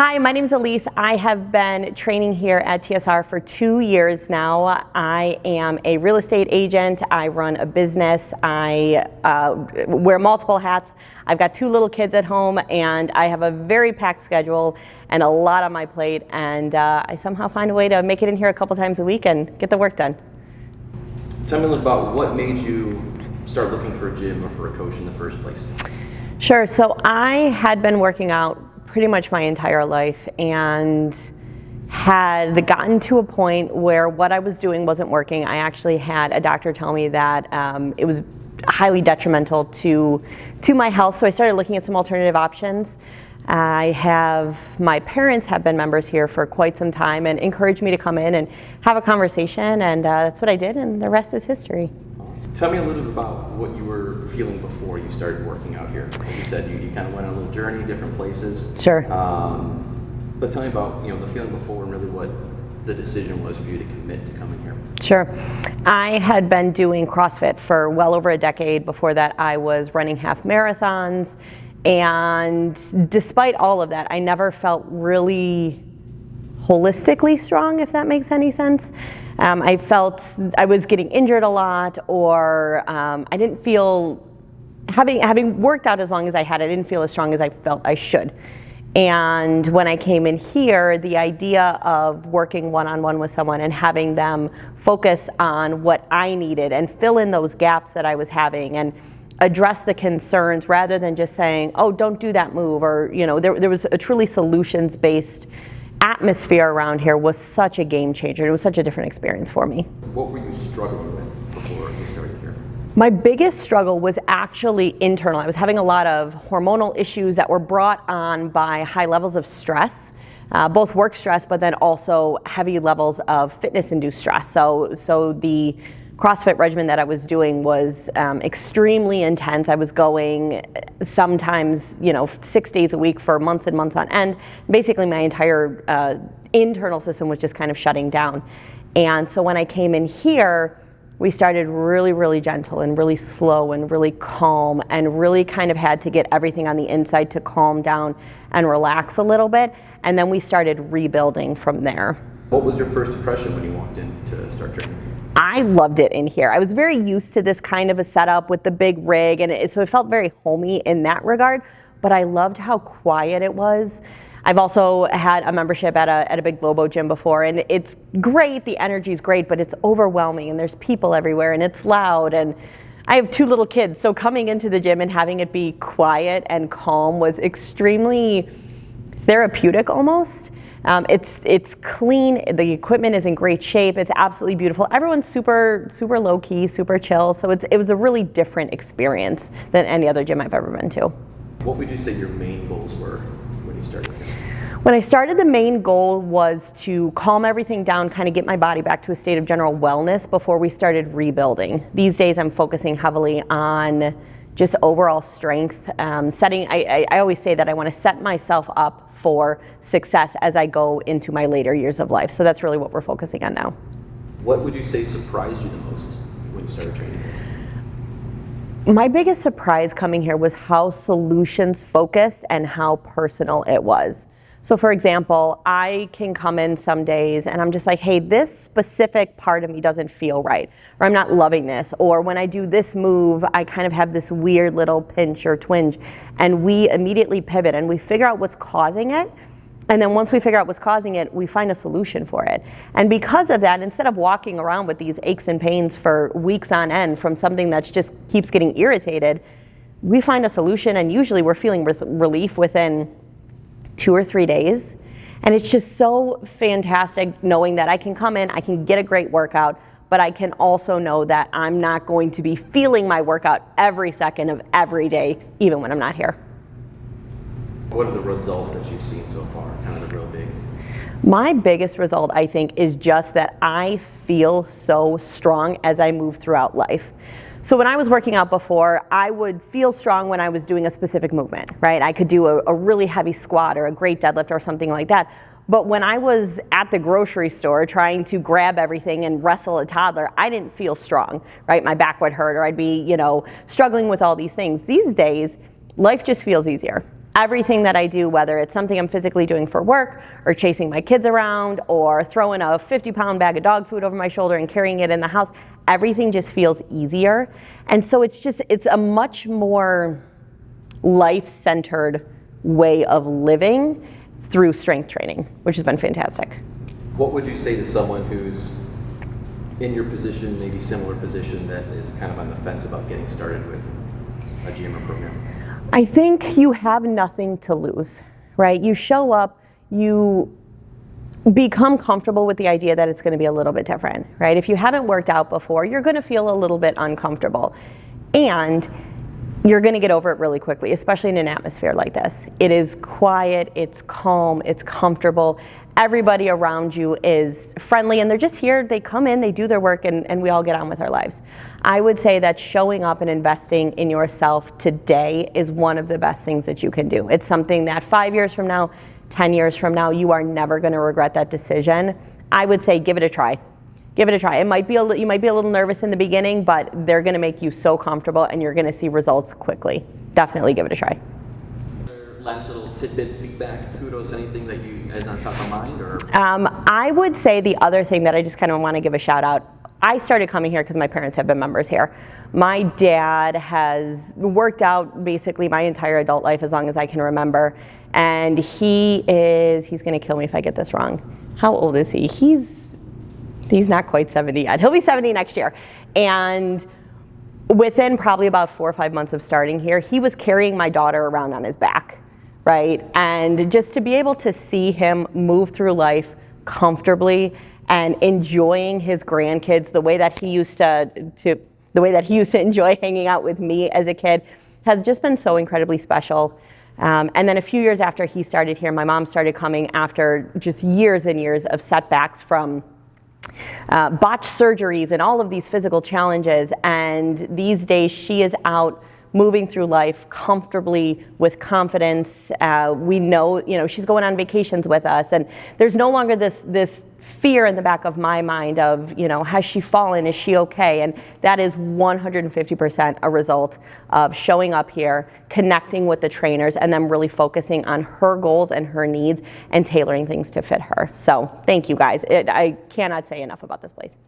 Hi, my name is Elyse. I have been training here at TSR for 2 years now. I am a real estate agent. I run a business. I wear multiple hats. I've got 2 little kids at home, and I have a very packed schedule and a lot on my plate, and I somehow find a way to make it in here a couple times a week and get the work done. Tell me a little about what made you start looking for a gym or for a coach in the first place. Sure. So I had been working out pretty much my entire life and had gotten to a point where what I was doing wasn't working. I actually had a doctor tell me that it was highly detrimental to my health, so I started looking at some alternative options. My parents have been members here for quite some time and encouraged me to come in and have a conversation, and that's what I did, and the rest is history. Tell me a little bit about what you were feeling before you started working out here. Like you said, you kind of went on a little journey, different places. Sure. But tell me about the feeling before and really what the decision was for you to commit to coming here. Sure. I had been doing CrossFit for well over a decade. Before that, I was running half marathons, and despite all of that, I never felt really holistically strong, if that makes any sense. I felt I was getting injured a lot, or I didn't feel, having worked out as long as I had, I didn't feel as strong as I felt I should. And when I came in here, the idea of working one-on-one with someone and having them focus on what I needed and fill in those gaps that I was having and address the concerns rather than just saying, oh, don't do that move, or there was a truly solutions-based atmosphere around here was such a game changer. It was such a different experience for me. What were you struggling with before you started here? My biggest struggle was actually internal. I was having a lot of hormonal issues that were brought on by high levels of stress, both work stress, but then also heavy levels of fitness-induced stress. So the CrossFit regimen that I was doing was extremely intense. I was going sometimes, 6 days a week for months and months on end. Basically, my entire internal system was just kind of shutting down. And so when I came in here, we started really, really gentle and really slow and really calm, and really kind of had to get everything on the inside to calm down and relax a little bit. And then we started rebuilding from there. What was your first impression when you walked in to start training? I loved it in here. I was very used to this kind of a setup with the big rig, and so it felt very homey in that regard, but I loved how quiet it was. I've also had a membership at a big Globo gym before, and it's great, the energy's great, but it's overwhelming, and there's people everywhere, and it's loud, and I have 2 little kids, so coming into the gym and having it be quiet and calm was extremely therapeutic almost. It's clean. The equipment is in great shape. It's absolutely beautiful. Everyone's super low key, super chill. So it was a really different experience than any other gym I've ever been to. What would you say your main goals were when you started here? When I started, the main goal was to calm everything down, kind of get my body back to a state of general wellness before we started rebuilding. These days, I'm focusing heavily on just overall strength, I always say that I want to set myself up for success as I go into my later years of life. So that's really what we're focusing on now. What would you say surprised you the most when you started training? My biggest surprise coming here was how solutions focused and how personal it was. So for example, I can come in some days and I'm just like, hey, this specific part of me doesn't feel right, or I'm not loving this, or when I do this move, I kind of have this weird little pinch or twinge, and we immediately pivot and we figure out what's causing it. And then once we figure out what's causing it, we find a solution for it. And because of that, instead of walking around with these aches and pains for weeks on end from something that just keeps getting irritated, we find a solution, and usually we're feeling relief within 2 or 3 days. And it's just so fantastic knowing that I can come in, I can get a great workout, but I can also know that I'm not going to be feeling my workout every second of every day, even when I'm not here. What are the results that you've seen so far, kind of the real big? My biggest result, I think, is just that I feel so strong as I move throughout life. So when I was working out before, I would feel strong when I was doing a specific movement, right? I could do a really heavy squat or a great deadlift or something like that. But when I was at the grocery store trying to grab everything and wrestle a toddler, I didn't feel strong, right? My back would hurt, or I'd be, struggling with all these things. These days, life just feels easier. Everything that I do, whether it's something I'm physically doing for work or chasing my kids around or throwing a 50-pound bag of dog food over my shoulder and carrying it in the house, everything just feels easier. And so it's a much more life-centered way of living through strength training, which has been fantastic. What would you say to someone who's in your position, maybe similar position, that is kind of on the fence about getting started with a GM program? I think you have nothing to lose, right? You show up, you become comfortable with the idea that it's going to be a little bit different, right? If you haven't worked out before, you're going to feel a little bit uncomfortable. And you're going to get over it really quickly, especially in an atmosphere like this. It is quiet, it's calm, it's comfortable. Everybody around you is friendly, and they're just here, they come in, they do their work, and we all get on with our lives. I would say that showing up and investing in yourself today is one of the best things that you can do. It's something that 5 years from now, 10 years from now, you are never going to regret that decision. I would say give it a try. Give it a try. You might be a little nervous in the beginning, but they're going to make you so comfortable, and you're going to see results quickly. Definitely give it a try. Last little tidbit, feedback, kudos, anything that you guys on top of mind? Or? I would say the other thing that I just kind of want to give a shout out, I started coming here because my parents have been members here. My dad has worked out basically my entire adult life as long as I can remember, and he's going to kill me if I get this wrong. How old is he? He's not quite 70 yet. He'll be 70 next year. And within probably about 4 or 5 months of starting here, he was carrying my daughter around on his back, right? And just to be able to see him move through life comfortably and enjoying his grandkids the way that he used to enjoy hanging out with me as a kid has just been so incredibly special. And then a few years after he started here, my mom started coming after just years and years of setbacks from botched surgeries and all of these physical challenges, and these days she is out moving through life comfortably with confidence. We know, she's going on vacations with us, and there's no longer this fear in the back of my mind of, has she fallen? Is she okay? And that is 150% a result of showing up here, connecting with the trainers, and then really focusing on her goals and her needs and tailoring things to fit her. So thank you guys. I cannot say enough about this place.